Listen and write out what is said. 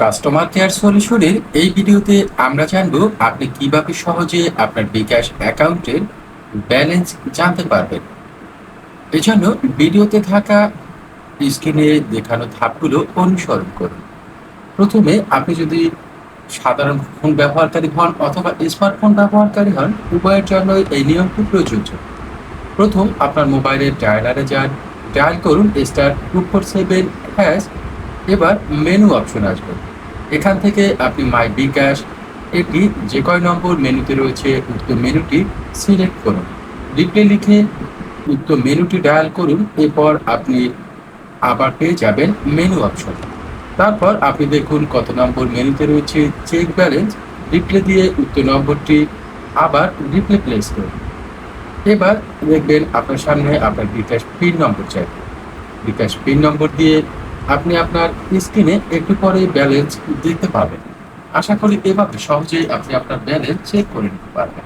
Customer care সলিউশনের এই ভিডিওতে আমরা জানব আপনি কিভাবে সহজে আপনার বিকাশ অ্যাকাউন্টের ব্যালেন্স জানতে পারবেন। এজন্য ভিডিওতে থাকা স্ক্রিনে দেখানো ধাপগুলো অনুসরণ করুন। প্রথমে আপনি যদি সাধারণ ফোন ব্যবহারকারী হন অথবা স্মার্টফোন ব্যবহারকারী হন, উভয়ের জন্য এই নিয়মটি প্রযোজ্য। প্রথম আপনার মোবাইলের ডায়ালারে যান, ডায়াল করুন *247#। এবার মেনু অপশন আসবে। এখান থেকে আপনি মাই বিকাশ এটি যে কয় নম্বর মেনুতে রয়েছে উক্ত মেনুটি সিলেক্ট করুন। রিপ্লে লিখে উক্ত মেনুটি ডায়াল করুন। এরপর আপনি আবার পেয়ে যাবেন মেনু অপশন। তারপর আপনি দেখুন কত নম্বর মেনুতে রয়েছে চেক ব্যালেন্স। রিপ্লে দিয়ে উক্ত নম্বরটি আবার রিপ্লে প্লেস করুন। এবার দেখবেন আপনার সামনে আপনার বিকাশ পিন নম্বর চাইবে। বিকাশ পিন নম্বর দিয়ে আপনি আপনার স্ক্রিনে একটু পরে ব্যালেন্স দেখতে পাবেন। আশা করি এভাবে সহজেই আপনি আপনার ব্যালেন্স চেক করে নিতে পারবেন।